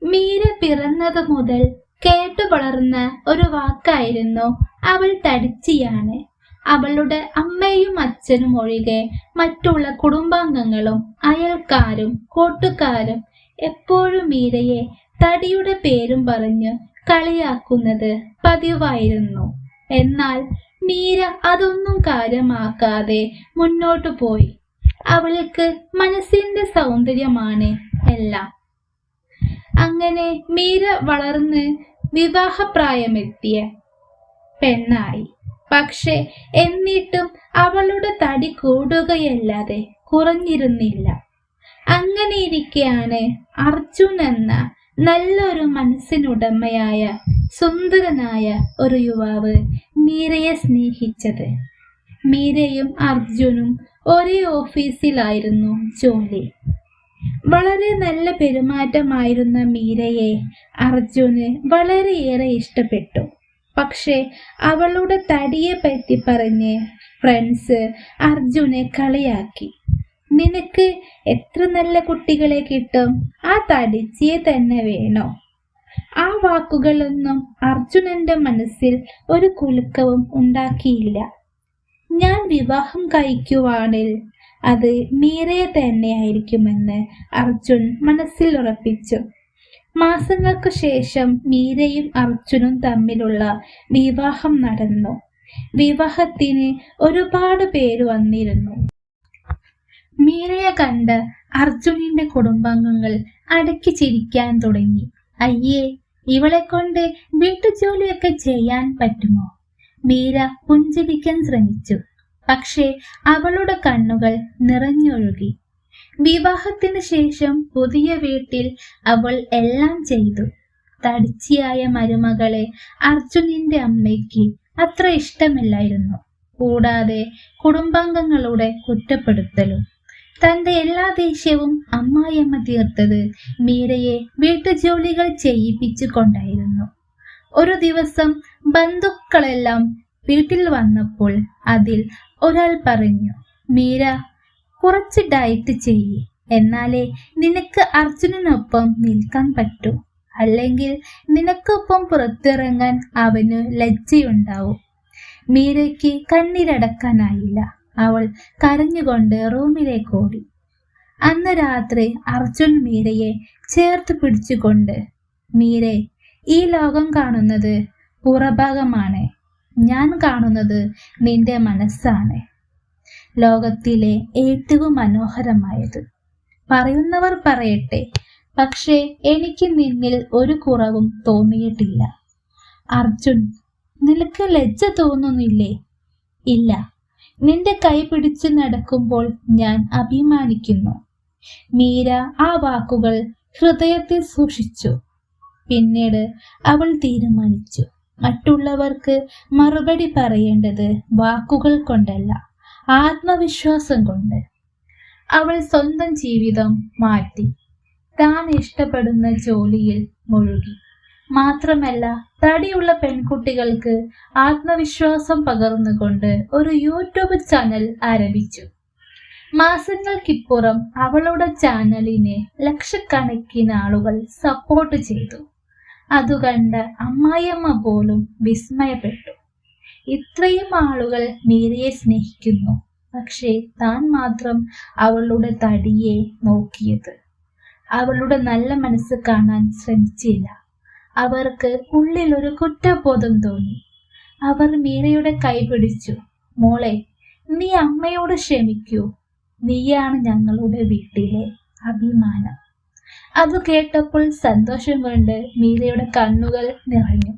മീര പിറന്നത് മുതൽ കേട്ടു വളർന്ന ഒരു വാക്കായിരുന്നു അവൾ തടിച്ചിയാണ്. അവളുടെ അമ്മയും അച്ഛനും ഒഴികെ മറ്റുള്ള കുടുംബാംഗങ്ങളും അയൽക്കാരും കൂട്ടുകാരും എപ്പോഴും മീരയെ തടിയുടെ പേരും പറഞ്ഞ് കളിയാക്കുന്നത് പതിവായിരുന്നു. എന്നാൽ മീര അതൊന്നും കാര്യമാക്കാതെ മുന്നോട്ടു പോയി. അവൾക്ക് മനസ്സിന്റെ സൗന്ദര്യമാണ് എല്ലാം. അങ്ങനെ മീര വളർന്ന് വിവാഹപ്രായമെത്തിയ പെണ്ണായി. പക്ഷെ എന്നിട്ടും അവളുടെ തടി കൂടുകയല്ലാതെ കുറഞ്ഞിരുന്നില്ല. അങ്ങനെയിരിക്കെയാണ് അർജുൻ എന്ന നല്ലൊരു മനസ്സിനുടമയായ സുന്ദരനായ ഒരു യുവാവ് മീരയെ സ്നേഹിച്ചത്. മീരയും അർജുനും ഒരേ ഓഫീസിലായിരുന്നു ജോലി. വളരെ നല്ല പെരുമാറ്റമായിരുന്ന മീരയെ അർജുന് വളരെയേറെ ഇഷ്ടപ്പെട്ടു. പക്ഷെ അവളുടെ തടിയെ പറ്റി പറഞ്ഞ് ഫ്രണ്ട്സ് അർജുനെ കളിയാക്കി. നിനക്ക് എത്ര നല്ല കുട്ടികളെ കിട്ടും, ആ തടിച്ചിയെ തന്നെ വേണോ? ആ വാക്കുകളൊന്നും അർജുനന്റെ മനസ്സിൽ ഒരു കുലുക്കവും ഉണ്ടാക്കിയില്ല. ഞാൻ വിവാഹം കഴിക്കുവാണെങ്കിൽ അത് മീരയെ തന്നെയായിരിക്കുമെന്ന് അർജുൻ മനസ്സിൽ ഉറപ്പിച്ചു. മാസങ്ങൾക്ക് ശേഷം മീരയും അർജുനും തമ്മിലുള്ള വിവാഹം നടന്നു. വിവാഹത്തിന് ഒരുപാട് പേര് വന്നിരുന്നു. മീരയെ കണ്ട് അർജുനിന്റെ കുടുംബാംഗങ്ങൾ അടക്കി ചിരിക്കാൻ തുടങ്ങി. അയ്യേ, ഇവളെ കൊണ്ട് വീട്ടുജോലിയൊക്കെ ചെയ്യാൻ പറ്റുമോ? മീര പുഞ്ചിരിക്കാൻ ശ്രമിച്ചു. പക്ഷേ അവളുടെ കണ്ണുകൾ നിറഞ്ഞൊഴുകി. വിവാഹത്തിന് ശേഷം പുതിയ വീട്ടിൽ അവൾ എല്ലാം ചെയ്തു. തടിച്ചിയായ മരുമകളെ അർജുനിന്റെ അമ്മയ്ക്ക് അത്ര ഇഷ്ടമില്ലായിരുന്നു. കൂടാതെ കുടുംബാംഗങ്ങളുടെ കുറ്റപ്പെടുത്തലും. തന്റെ എല്ലാ ദേഷ്യവും അമ്മായിയമ്മ തീർത്തത് മീരയെ വീട്ടുജോലികൾ ചെയ്യിപ്പിച്ചു കൊണ്ടായിരുന്നു. ഒരു ദിവസം ബന്ധുക്കളെല്ലാം വീട്ടിൽ വന്നപ്പോൾ അതിൽ ഒരാൾ പറഞ്ഞു, മീര, കുറച്ച് ഡയറ്റ് ചെയ്യ്, എന്നാലേ നിനക്ക് അർജുനനൊപ്പം നിൽക്കാൻ പറ്റൂ. അല്ലെങ്കിൽ നിനക്കൊപ്പം പുറത്തിറങ്ങാൻ അവന് ലജ്ജയുണ്ടാവും. മീരയ്ക്ക് കണ്ണീരടക്കാനായില്ല. അവൾ കരഞ്ഞുകൊണ്ട് റൂമിലേക്ക് ഓടി. അന്ന് രാത്രി അർജുൻ മീരയെ ചേർത്ത് പിടിച്ചുകൊണ്ട്, മീരെ, ഈ ലോകം കാണുന്നത് പുറഭാഗമാണ്, ഞാൻ കാണുന്നത് നിന്റെ മനസ്സാണ്. ലോകത്തിലെ ഏറ്റവും മനോഹരമായത്. പറയുന്നവർ പറയട്ടെ, പക്ഷേ എനിക്ക് നിന്നിൽ ഒരു കുറവും തോന്നിയിട്ടില്ല. അർജുൻ, നിനക്ക് ലജ്ജ തോന്നുന്നില്ലേ? ഇല്ല, നിന്റെ കൈ പിടിച്ച് നടക്കുമ്പോൾ ഞാൻ അഭിമാനിക്കുന്നു. മീര ആ വാക്കുകൾ ഹൃദയത്തിൽ സൂക്ഷിച്ചു. പിന്നീട് അവൾ തീരുമാനിച്ചു, മറ്റുള്ളവർക്ക് മറുപടി പറയേണ്ടത് വാക്കുകൾ കൊണ്ടല്ല, ആത്മവിശ്വാസം കൊണ്ട്. അവൾ സ്വന്തം ജീവിതം മാറ്റി. താൻ ഇഷ്ടപ്പെടുന്ന ജോലിയിൽ മുഴുകി. മാത്രമല്ല, തടിയുള്ള പെൺകുട്ടികൾക്ക് ആത്മവിശ്വാസം പകർന്നുകൊണ്ട് ഒരു യൂട്യൂബ് ചാനൽ ആരംഭിച്ചു. മാസങ്ങൾക്കിപ്പുറം അവളുടെ ചാനലിനെ ലക്ഷക്കണക്കിന് ആളുകൾ സപ്പോർട്ട് ചെയ്തു. അതുകണ്ട് അമ്മായിയമ്മ പോലും വിസ്മയപ്പെട്ടു. ഇത്രയും ആളുകൾ മീരയെ സ്നേഹിക്കുന്നു, പക്ഷേ താൻ മാത്രം അവളുടെ തടിയെ നോക്കിയത്. അവളുടെ നല്ല മനസ്സ് കാണാൻ ശ്രമിച്ചില്ല. അവർക്ക് ഉള്ളിൽ ഒരു കുറ്റബോധം തോന്നി. അവർ മീരയുടെ കൈ പിടിച്ചു. മോളെ, നീ അമ്മയോട് ക്ഷമിക്കൂ, നീയാണ് ഞങ്ങളുടെ വീട്ടിലെ അഭിമാനം. അത് കേട്ടപ്പോൾ സന്തോഷം കൊണ്ട് മീരയുടെ കണ്ണുകൾ നിറഞ്ഞു.